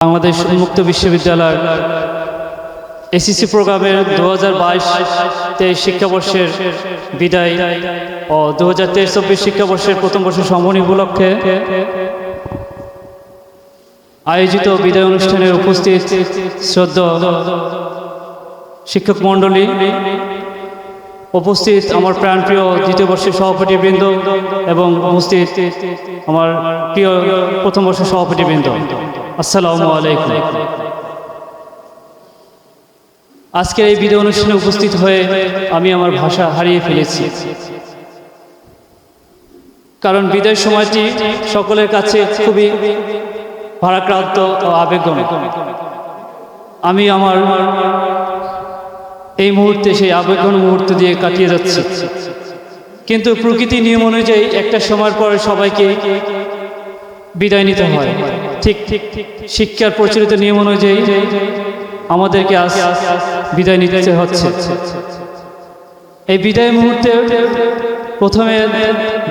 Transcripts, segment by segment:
বাংলাদেশ উন্মুক্ত বিশ্ববিদ্যালয় এসএসসি প্রোগ্রামের 2022-23 শিক্ষাবর্ষের বিদায় ও 2023-24 শিক্ষাবর্ষের প্রথম বর্ষ সমাপনী উপলক্ষে আয়োজিত বিদায় অনুষ্ঠানে উপস্থিত শ্রদ্ধেয় শিক্ষক মণ্ডলী, উপস্থিত আমার প্রাণপ্রিয় দ্বিতীয় বর্ষের সভাপতিবৃন্দ এবং উপস্থিত আমার প্রিয় প্রথম বর্ষের সভাপতিবৃন্দ, আসসালামু আলাইকুম। আজকের এই বিদায় অনুষ্ঠানে উপস্থিত হয়ে আমি আমার ভাষা হারিয়ে ফেলেছি, কারণ বিদায় সময়টি সকলের কাছে খুবই ভারাক্রান্ত ও আবেগঘন। আমি আমার এই মুহূর্তে সেই আবেগঘন মুহূর্ত দিয়ে কাটিয়ে যাচ্ছি, কিন্তু প্রকৃতির নিয়ম অনুযায়ী একটা সময়ের পর সবাইকে বিদায় নিতে হয়। ঠিক শিক্ষার প্রচলিত নিয়ম অনুযায়ী আমাদেরকে আজ বিদায় নিতে হচ্ছে। এই বিদায় মুহূর্তে প্রথমে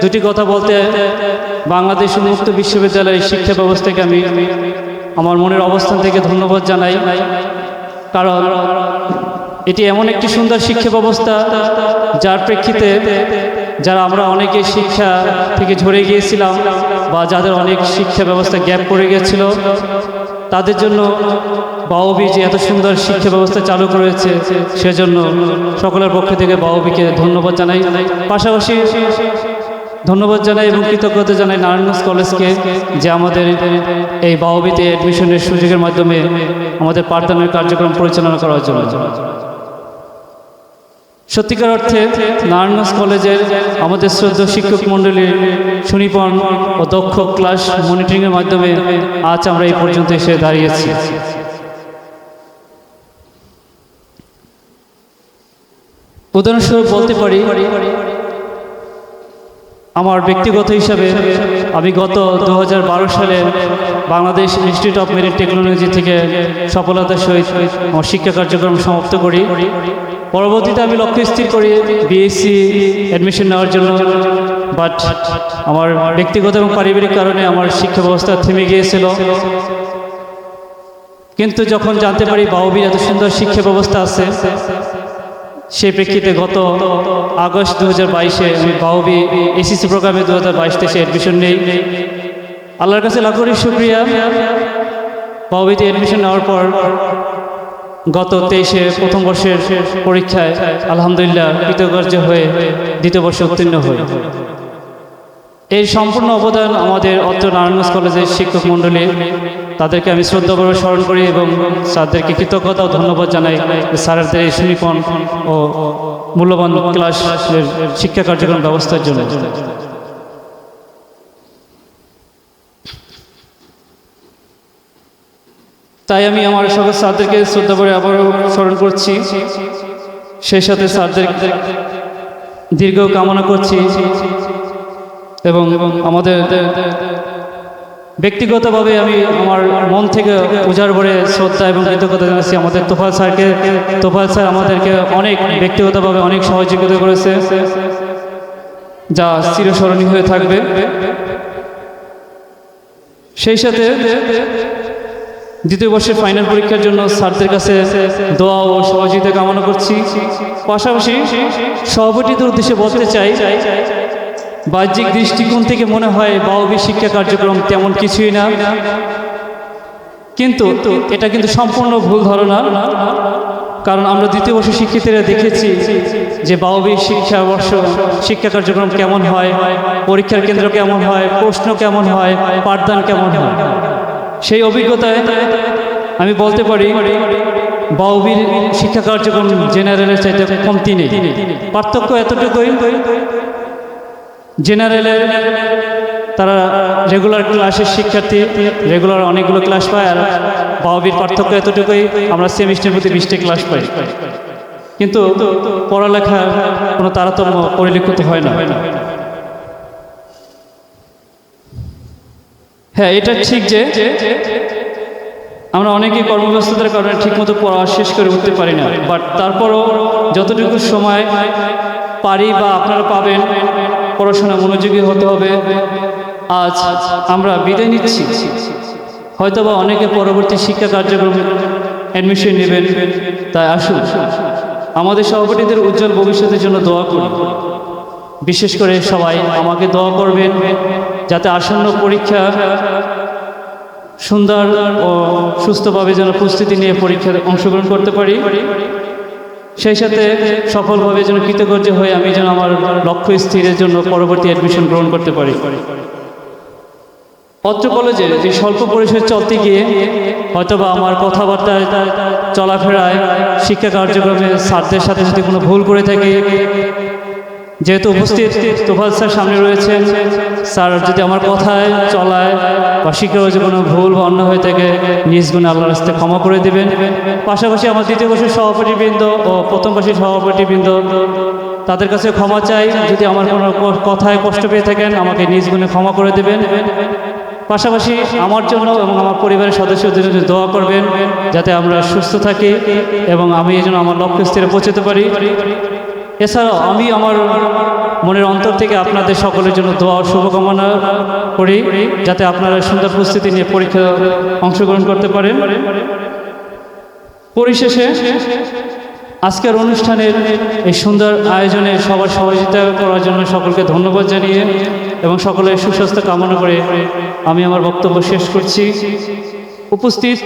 দুটি কথা বলতে বাংলাদেশ উন্মুক্ত বিশ্ববিদ্যালয়ের শিক্ষা ব্যবস্থাকে আমি আমার মনের অবস্থান থেকে ধন্যবাদ জানাই, কারণ এটি এমন একটি সুন্দর শিক্ষা ব্যবস্থা যার প্রেক্ষিতে যারা আমরা অনেকে শিক্ষা থেকে ঝরে গিয়েছিলাম বা যাদের অনেক শিক্ষা ব্যবস্থা গ্যাপ পড়ে গিয়েছিল, তাদের জন্য বাউবি যে এত সুন্দর শিক্ষা ব্যবস্থা চালু করেছে সেজন্য সকলের পক্ষ থেকে বাউবিকে ধন্যবাদ জানাই। পাশাপাশি ধন্যবাদ জানাই এবং কৃতজ্ঞতা জানাই নারায়ণগঞ্জ কলেজকে, যে আমাদের এই বাউবিতে অ্যাডমিশনের সুযোগের মাধ্যমে আমাদের পাঠদানের কার্যক্রম পরিচালনা করার জন্য। সত্যিকার অর্থে নারায়ণগঞ্জ কলেজের আমাদের শ্রদ্ধেয় শিক্ষক মণ্ডলীর সুনিপুণ ও দক্ষ ক্লাস মনিটরিংয়ের মাধ্যমে আজ আমরা এই পর্যন্ত এসে দাঁড়িয়েছি। উদাহরণস্বরূপ বলতে পারি, আমার ব্যক্তিগত হিসাবে আমি গত 2012 সালে Bangladesh institute of marine technology থেকে সফলতার সহিত আমার শিক্ষা কার্যক্রম সমাপ্ত করি। পরবর্তীতে আমি লক্ষ্য স্থির করি বিএসসি অ্যাডমিশন নেওয়ার জন্য, বাট আমার ব্যক্তিগত এবং পারিবারিক কারণে আমার শিক্ষা ব্যবস্থা থেমে গিয়েছিল। কিন্তু যখন জানতে পারি বাউবির এত সুন্দর শিক্ষা ব্যবস্থা আছে, সেই প্রেক্ষিতে গত আগস্ট 2022-এ আমি বাউবি এসএসসি প্রোগ্রামে 2022-23 অ্যাডমিশন নেই। আল্লাহর কাছে লাখ কোটি শুকরিয়া, বাউবিতে অ্যাডমিশন নেওয়ার পর গত 23-এ প্রথম বর্ষের পরীক্ষায় আলহামদুলিল্লাহ কৃতকার্য হয়ে দ্বিতীয় বর্ষে উত্তীর্ণ হই। এর সম্পূর্ণ অবদান আমাদের অত্র নারায়ণগঞ্জ কলেজের শিক্ষক মণ্ডলী, তাদেরকে আমি শ্রদ্ধাভরে স্মরণ করি এবং স্যারদেরকে কৃতজ্ঞতা ও ধন্যবাদ জানাই স্যারদের এই সুনিপুণ ও মূল্যবান ক্লাসের শিক্ষা কার্যক্রম ব্যবস্থার জন্য। তাই আমি আমার সকল স্যারদেরকে শ্রদ্ধাভরে আবারও স্মরণ করছি, সেই সাথে স্যারদের দীর্ঘ কামনা করছি এবং আমাদের ব্যক্তিগতভাবে আমি আমার মন থেকে উজাড় ভরে শ্রদ্ধা এবং কৃতজ্ঞতা জানাচ্ছি আমাদের তোফায়েল স্যারকে। তোফায়েল স্যার আমাদেরকে অনেক ব্যক্তিগতভাবে অনেক সহযোগিতা করেছে, যা চিরস্মরণীয় হয়ে থাকবে। সেই সাথে দ্বিতীয় বর্ষের ফাইনাল পরীক্ষার জন্য স্যারদের কাছে দোয়া ও সহযোগিতা কামনা করছি। পাশাপাশি সভাপতিদের উদ্দেশ্যে বলতে চাই, বাহ্যিক দৃষ্টিকোণ থেকে মনে হয় বাউবি শিক্ষা কার্যক্রম তেমন কিছুই না, কিন্তু এটা কিন্তু সম্পূর্ণ ভুল ধারণা। কারণ আমরা দ্বিতীয় বর্ষের শিক্ষার্থীরা দেখেছি যে বাউবি শিক্ষা কার্যক্রম কেমন হয়, পরীক্ষার কেন্দ্র কেমন হয়, প্রশ্ন কেমন হয়, পাঠদান কেমন হয়। সেই অভিজ্ঞতায় আমি বলতে পারি বাউবির শিক্ষা কার্যক্রম জেনারেলের চাইতে কমতি নেই। পার্থক্য এতটুকুই, জেনারেলের তারা রেগুলার ক্লাসের শিক্ষার্থী রেগুলার অনেকগুলো ক্লাস পায়, আর বাউবির পার্থক্য এতটুকুই, আমরা সেমিস্টারের প্রতি 20টা ক্লাস পাই, কিন্তু পড়ালেখার কোনো তারতম্য পরিলক্ষিত হয় না। হ্যাঁ, এটা ঠিক যে আমরা অনেকেই কর্মব্যস্ততার কারণে ঠিকমতো পড়া শেষ করে উঠতে পারি না, বাট তারপরও যতটুকু সময় পারি বা আপনারা পাবেন পড়াশোনা মনোযোগী হতে হবে। আজ আমরা বিদায় নিচ্ছি, হয়তোবা অনেকে পরবর্তী শিক্ষা কার্যক্রমে অ্যাডমিশন নেবেন, তাই আসুন আমাদের সহপাঠীদের উজ্জ্বল ভবিষ্যতের জন্য দোয়া করি। বিশেষ করে সবাই আমাকে দোয়া করবেন যাতে আসন্ন পরীক্ষা সুন্দর ও সুস্থভাবে যেন প্রস্তুতি নিয়ে পরীক্ষায় অংশগ্রহণ করতে পারি, সেই সাথে সফলভাবে যেন কৃতকার্য হয়ে আমি যেন আমার লক্ষ্য স্থিরের জন্য পরবর্তী অ্যাডমিশন গ্রহণ করতে পারি। অত্র কলেজে এই স্বল্প পরিসরে চলতে গিয়ে হয়তোবা আমার কথাবার্তায় চলাফেরায় শিক্ষা কার্যক্রমে স্যারদের সাথে যদি কোনো ভুল করে থাকি, যেহেতু উপস্থিত তোফাজ্জল স্যার সামনে রয়েছেন, স্যার যদি আমার কথায় চলায় বা শিক্ষা যে কোনো ভুল বা অন্য হয়ে থাকে নিজ গুণে আল্লাহর রাস্তায় ক্ষমা করে দেবেন। পাশাপাশি আমার দ্বিতীয় বর্ষের সহপাঠীবৃন্দ ও প্রথম বর্ষের সহপাঠীবৃন্দ, তাদের কাছে ক্ষমা চাই, যদি আমার কোনো কথায় কষ্ট পেয়ে থাকেন আমাকে নিজ গুণে ক্ষমা করে দেবেন। পাশাপাশি আমার জন্য এবং আমার পরিবারের সদস্যদের জন্য দোয়া করবেন যাতে আমরা সুস্থ থাকি এবং আমি এই জন্য আমার লক্ষ্যস্থিরে পৌঁছতে পারি। এছাড়াও আমি আমার মনের অন্তর থেকে আপনাদের সকলের জন্য দোয়া ও শুভকামনা করি যাতে আপনারা সুন্দর প্রস্তুতি নিয়ে পরীক্ষা অংশগ্রহণ করতে পারেন। পরিশেষে আজকের অনুষ্ঠানের এই সুন্দর আয়োজনে সবার সহযোগিতা করার জন্য সকলকে ধন্যবাদ জানিয়ে এবং সকলের সুস্বাস্থ্য কামনা করে আমি আমার বক্তব্য শেষ করছি। উপস্থিত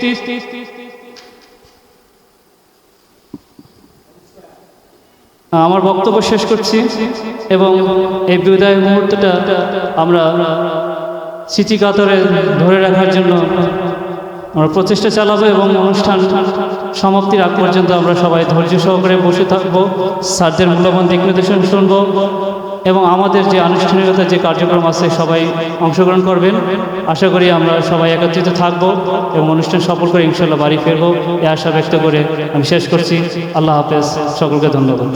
আমার বক্তব্য শেষ করছি এবং এই বিদায় মুহূর্তটা আমরা স্মৃতিকাতরে ধরে রাখার জন্য আমরা প্রচেষ্টা চালাবো এবং অনুষ্ঠান সমাপ্তির আগ পর্যন্ত আমরা সবাই ধৈর্য সহকারে বসে থাকবো, স্যারদের মূল্যবান দিক নির্দেশন শুনবো এবং আমাদের যে আনুষ্ঠানিকতা যে কার্যক্রম আছে সবাই অংশগ্রহণ করবেন। আশা করি আমরা সবাই একত্রিত থাকবো এবং অনুষ্ঠান সফল করে ইনশাল্লাহ বাড়ি ফিরবো, এই আশা ব্যক্ত করে আমি শেষ করছি। আল্লাহ হাফেজ, সকলকে ধন্যবাদ।